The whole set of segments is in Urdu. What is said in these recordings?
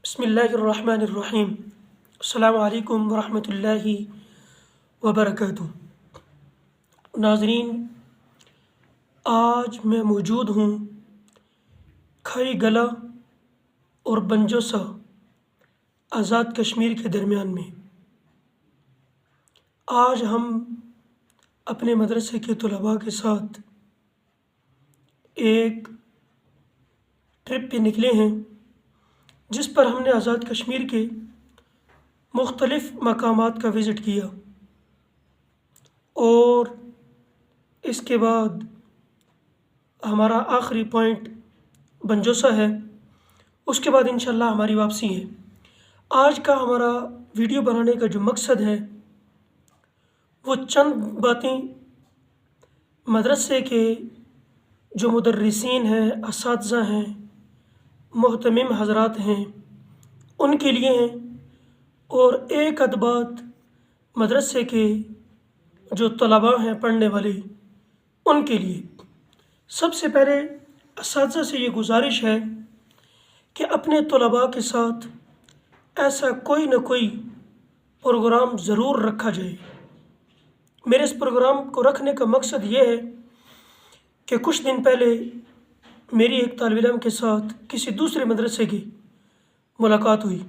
بسم اللہ الرحمن الرحیم۔ السلام علیکم ورحمۃ اللہ وبرکاتہ۔ ناظرین، آج میں موجود ہوں کھئی گلہ اور بنجوسہ آزاد کشمیر کے درمیان میں۔ آج ہم اپنے مدرسے کے طلباء کے ساتھ ایک ٹرپ پہ نکلے ہیں، جس پر ہم نے آزاد کشمیر کے مختلف مقامات کا وزٹ کیا، اور اس کے بعد ہمارا آخری پوائنٹ بنجوسہ ہے۔ اس کے بعد انشاءاللہ ہماری واپسی ہے۔ آج کا ہمارا ویڈیو بنانے کا جو مقصد ہے وہ چند باتیں مدرسے کے جو مدرسین ہیں، اساتذہ ہیں، محتمم حضرات ہیں، ان کے لیے ہیں، اور ایک آدھ بات مدرسے کے جو طلباء ہیں پڑھنے والے ان کے لیے۔ سب سے پہلے اساتذہ سے یہ گزارش ہے کہ اپنے طلباء کے ساتھ ایسا کوئی نہ کوئی پروگرام ضرور رکھا جائے۔ میرے اس پروگرام کو رکھنے کا مقصد یہ ہے کہ کچھ دن پہلے میری ایک طالب علم کے ساتھ کسی دوسرے مدرسے کی ملاقات ہوئی۔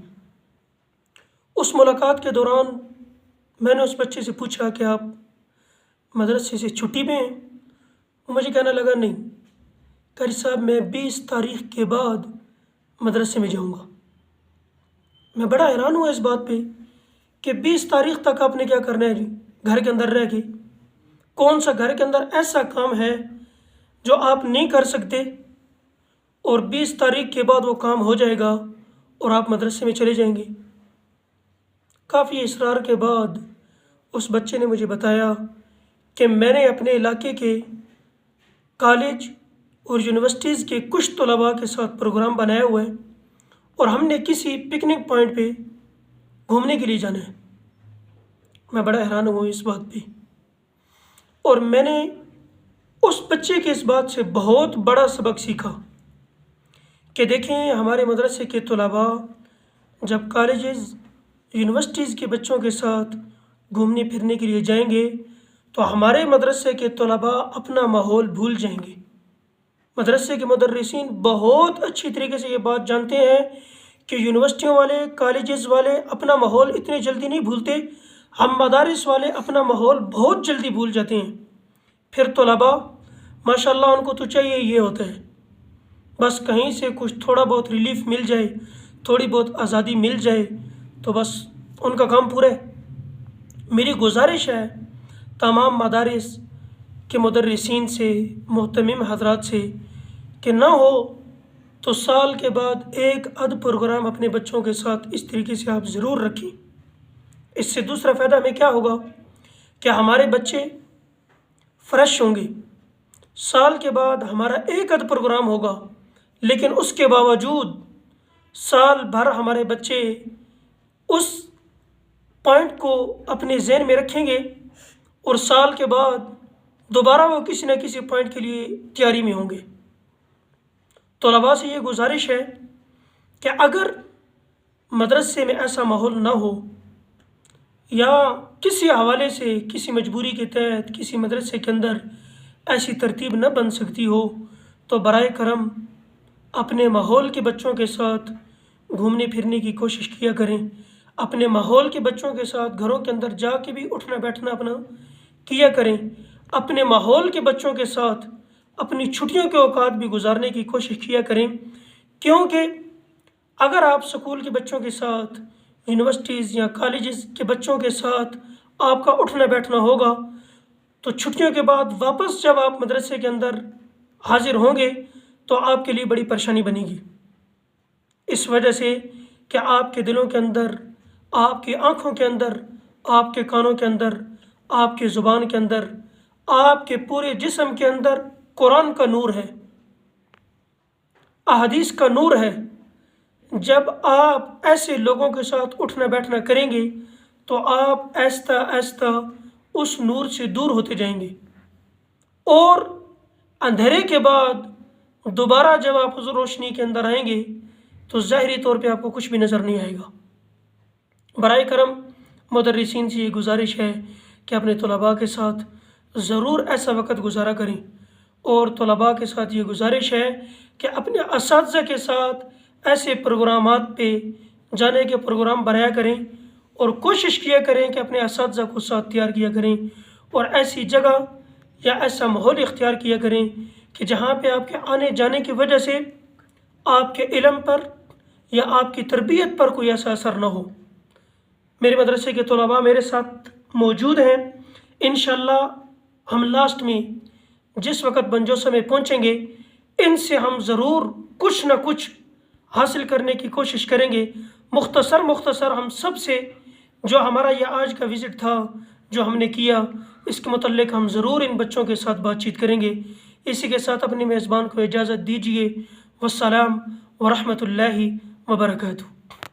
اس ملاقات کے دوران میں نے اس بچے سے پوچھا کہ آپ مدرسے سے چھٹی پہ ہیں؟ وہ مجھے کہنے لگا نہیں قاری صاحب، میں 20 تاریخ کے بعد مدرسے میں جاؤں گا۔ میں بڑا حیران ہوا اس بات پہ کہ 20 تاریخ تک آپ نے کیا کرنا ہے جی گھر کے اندر رہ کے؟ کون سا گھر کے اندر ایسا کام ہے جو آپ نہیں کر سکتے، اور 20 تاریخ کے بعد وہ کام ہو جائے گا اور آپ مدرسے میں چلے جائیں گے؟ کافی اصرار کے بعد اس بچے نے مجھے بتایا کہ میں نے اپنے علاقے کے کالج اور یونیورسٹیز کے کچھ طلباء کے ساتھ پروگرام بنایا ہوا ہے، اور ہم نے کسی پکنک پوائنٹ پہ گھومنے کے لیے جانا ہے۔ میں بڑا حیران ہوا اس بات پہ، اور میں نے اس بچے کے اس بات سے بہت بڑا سبق سیکھا کہ دیکھیں، ہمارے مدرسے کے طلباء جب کالجز یونیورسٹیز کے بچوں کے ساتھ گھومنے پھرنے کے لیے جائیں گے تو ہمارے مدرسے کے طلباء اپنا ماحول بھول جائیں گے۔ مدرسے کے مدرسین بہت اچھی طریقے سے یہ بات جانتے ہیں کہ یونیورسٹیوں والے، کالجز والے اپنا ماحول اتنی جلدی نہیں بھولتے، ہم مدارس والے اپنا ماحول بہت جلدی بھول جاتے ہیں۔ پھر طلباء ماشاءاللہ ان کو تو چاہیے یہ ہوتا ہے بس کہیں سے کچھ تھوڑا بہت ریلیف مل جائے، تھوڑی بہت آزادی مل جائے تو بس ان کا کام پورا ہے۔ میری گزارش ہے تمام مدارس کے مدرسین سے، محتمم حضرات سے، کہ نہ ہو تو سال کے بعد ایک آدھ پروگرام اپنے بچوں کے ساتھ اس طریقے سے آپ ضرور رکھیں۔ اس سے دوسرا فائدہ ہمیں کیا ہوگا کہ ہمارے بچے فریش ہوں گے۔ سال کے بعد ہمارا ایک آدھ پروگرام ہوگا، لیکن اس کے باوجود سال بھر ہمارے بچے اس پوائنٹ کو اپنے ذہن میں رکھیں گے، اور سال کے بعد دوبارہ وہ کسی نہ کسی پوائنٹ کے لیے تیاری میں ہوں گے۔ طلباء سے یہ گزارش ہے کہ اگر مدرسے میں ایسا ماحول نہ ہو، یا کسی حوالے سے کسی مجبوری کے تحت کسی مدرسے کے اندر ایسی ترتیب نہ بن سکتی ہو، تو برائے کرم اپنے ماحول کے بچوں کے ساتھ گھومنے پھرنے کی کوشش کیا کریں۔ اپنے ماحول کے بچوں کے ساتھ گھروں کے اندر جا کے بھی اٹھنا بیٹھنا اپنا کیا کریں۔ اپنے ماحول کے بچوں کے ساتھ اپنی چھٹیوں کے اوقات بھی گزارنے کی کوشش کیا کریں، کیونکہ اگر آپ سکول کے بچوں کے ساتھ، یونیورسٹیز یا کالجز کے بچوں کے ساتھ آپ کا اٹھنا بیٹھنا ہوگا تو چھٹیوں کے بعد واپس جب آپ مدرسے کے اندر حاضر ہوں گے تو آپ کے لیے بڑی پریشانی بنے گی، اس وجہ سے کہ آپ کے دلوں کے اندر، آپ کی آنکھوں کے اندر، آپ کے کانوں کے اندر، آپ کے زبان کے اندر، آپ کے پورے جسم کے اندر قرآن کا نور ہے، احادیث کا نور ہے۔ جب آپ ایسے لوگوں کے ساتھ اٹھنا بیٹھنا کریں گے تو آپ آہستہ آہستہ اس نور سے دور ہوتے جائیں گے، اور اندھیرے کے بعد دوبارہ جب آپ حضور روشنی کے اندر آئیں گے تو ظاہری طور پہ آپ کو کچھ بھی نظر نہیں آئے گا۔ برائے کرم مدرسین سے یہ گزارش ہے کہ اپنے طلباء کے ساتھ ضرور ایسا وقت گزارا کریں، اور طلباء کے ساتھ یہ گزارش ہے کہ اپنے اساتذہ کے ساتھ ایسے پروگرامات پہ جانے کے پروگرام بنایا کریں، اور کوشش کیا کریں کہ اپنے اساتذہ کو ساتھ تیار کیا کریں، اور ایسی جگہ یا ایسا ماحول اختیار کیا کریں کہ جہاں پہ آپ کے آنے جانے کی وجہ سے آپ کے علم پر یا آپ کی تربیت پر کوئی ایسا اثر نہ ہو۔ میرے مدرسے کے طلباء میرے ساتھ موجود ہیں، انشاءاللہ ہم لاسٹ میں جس وقت بنجوسہ میں پہنچیں گے ان سے ہم ضرور کچھ نہ کچھ حاصل کرنے کی کوشش کریں گے۔ مختصر ہم سب سے جو ہمارا یہ آج کا وزٹ تھا، جو ہم نے کیا، اس کے متعلق ہم ضرور ان بچوں کے ساتھ بات چیت کریں گے۔ اسی کے ساتھ اپنی میزبان کو اجازت دیجیے۔ والسلام ورحمۃ اللہ وبرکاتہ۔